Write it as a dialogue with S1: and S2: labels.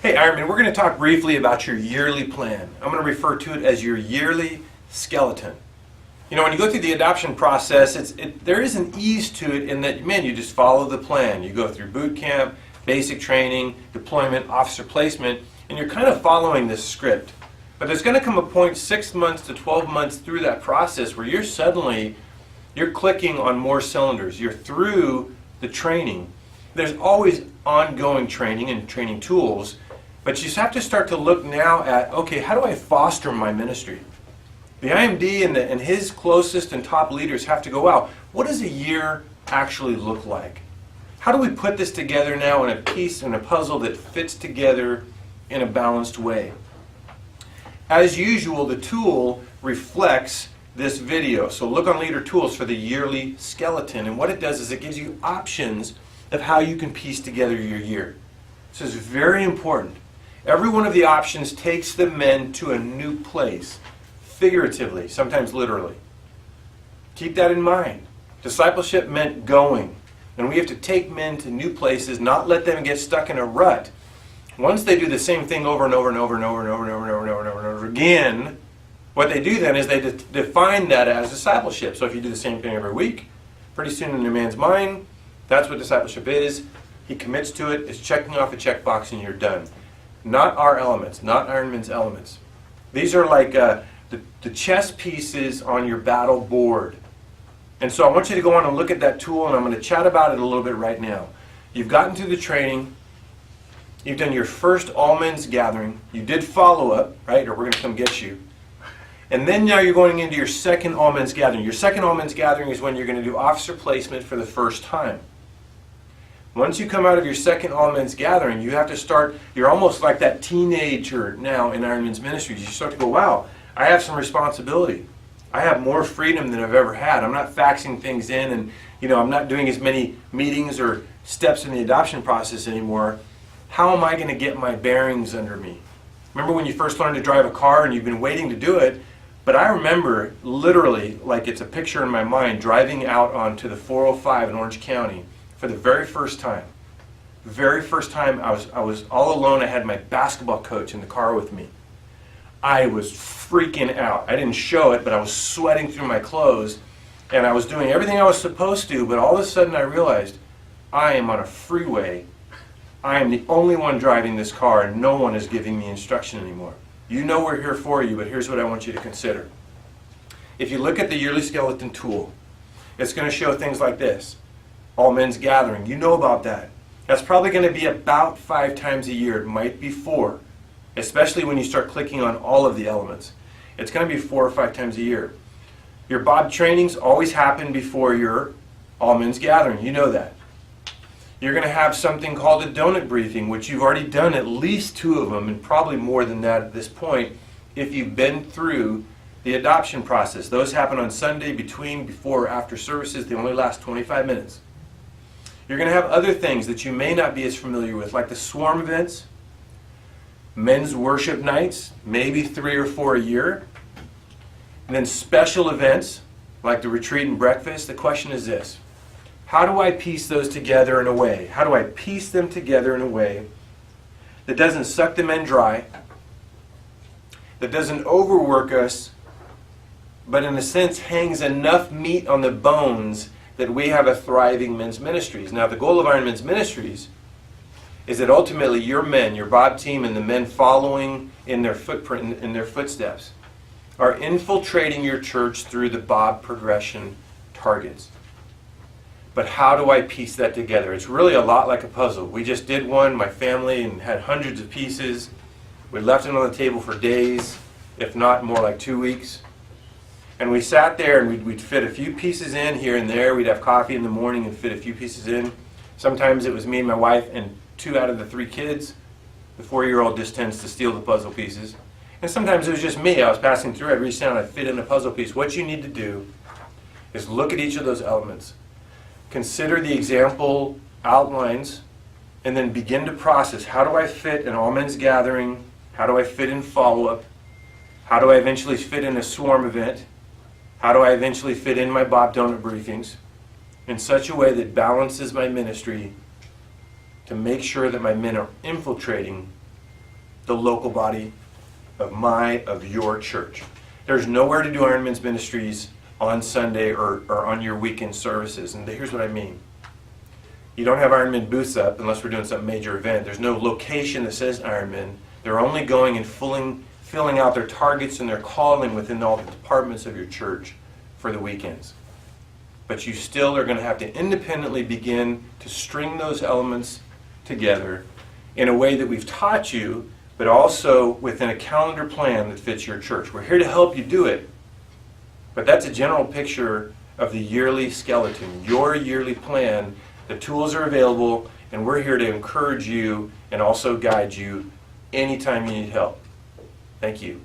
S1: Hey Ironman, we're going to talk briefly about your yearly plan. I'm going to refer to it as your yearly skeleton. You know, when you go through the adoption process, there is an ease to it in that, man, you just follow the plan. You go through boot camp, basic training, deployment, officer placement, and you're kind of following this script. But there's going to come a point 6 months to 12 months through that process where you're clicking on more cylinders. You're through the training. There's always ongoing training and training tools, but you just have to start to look now at, okay, how do I foster my ministry? The IMD and his closest and top leaders have to go, wow, what does a year actually look like? How do we put this together now in a piece, in a puzzle that fits together in a balanced way? As usual, the tool reflects this video. So look on Leader Tools for the yearly skeleton, and what it does is it gives you options of how you can piece together your year. This is very important. Every one of the options takes the men to a new place, figuratively, sometimes literally. Keep that in mind. Discipleship meant going, and we have to take men to new places, not let them get stuck in a rut. Once they do the same thing over and over and over and over and over and over and over and over and over and over again, what they do then is they define that as discipleship. So if you do the same thing every week, pretty soon in a man's mind, that's what discipleship is. He commits to it, it's checking off a checkbox, and you're done. Not our elements, not Ironman's elements. These are like the chess pieces on your battle board. And so I want you to go on and look at that tool, and I'm going to chat about it a little bit right now. You've gotten through the training. You've done your first all-men's gathering. You did follow-up, right, or we're going to come get you. And then now you're going into your second all-men's gathering. Your second all-men's gathering is when you're going to do officer placement for the first time. Once you come out of your second all-men's gathering, you have to start, you're almost like that teenager now in Ironman's Ministries. You start to go, wow, I have some responsibility. I have more freedom than I've ever had. I'm not faxing things in, and I'm not doing as many meetings or steps in the adoption process anymore. How am I going to get my bearings under me? Remember when you first learned to drive a car and you've been waiting to do it? But I remember literally, like it's a picture in my mind, driving out onto the 405 in Orange County for the very first time. Very first time I was all alone. I had my basketball coach in the car with me. I was freaking out. I didn't show it, but I was sweating through my clothes, and I was doing everything I was supposed to, but all of a sudden I realized I am on a freeway. I am the only one driving this car, and no one is giving me instruction anymore. You know we're here for you, but here's what I want you to consider. If you look at the yearly skeleton tool, it's going to show things like this. All men's gathering, you know about that. That's probably going to be about 5 times a year. It might be 4, especially when you start clicking on all of the elements. It's going to be 4 or 5 times a year. Your Bob trainings always happen before your all men's gathering. You know that. You're going to have something called a donut briefing, which you've already done at least 2 of them, and probably more than that at this point, if you've been through the adoption process. Those happen on Sunday between, before, or after services. They only last 25 minutes. You're going to have other things that you may not be as familiar with, like the swarm events, men's worship nights, maybe 3 or 4 a year, and then special events like the retreat and breakfast. The question is this: how do I piece those together in a way? How do I piece them together in a way that doesn't suck the men dry, that doesn't overwork us, but in a sense hangs enough meat on the bones that we have a thriving men's ministries? Now, the goal of Iron Men's Ministries is that ultimately your men, your Bob team, and the men following in their footprint, in their footsteps, are infiltrating your church through the Bob progression targets. But how do I piece that together? It's really a lot like a puzzle. We just did one, my family, and had hundreds of pieces. We left it on the table for days, if not more like 2 weeks. And we sat there and we'd fit a few pieces in here and there. We'd have coffee in the morning and fit a few pieces in. Sometimes it was me and my wife and 2 out of the 3 kids. The 4-year-old just tends to steal the puzzle pieces. And sometimes it was just me. I was passing through, I'd reach down, I'd fit in a puzzle piece. What you need to do is look at each of those elements. Consider the example outlines, and then begin to process. How do I fit an all men's gathering? How do I fit in follow-up? How do I eventually fit in a swarm event? How do I eventually fit in my Bob Donut briefings in such a way that balances my ministry to make sure that my men are infiltrating the local body of your church. There's nowhere to do Ironman's ministries on Sunday or on your weekend services. And here's what I mean. You don't have Ironman booths up unless we're doing some major event. There's no location that says Ironman. They're only going and filling out their targets and their calling within all the departments of your church for the weekends. But you still are going to have to independently begin to string those elements together in a way that we've taught you, but also within a calendar plan that fits your church. We're here to help you do it, but that's a general picture of the yearly skeleton, your yearly plan. The tools are available, and we're here to encourage you and also guide you anytime you need help. Thank you.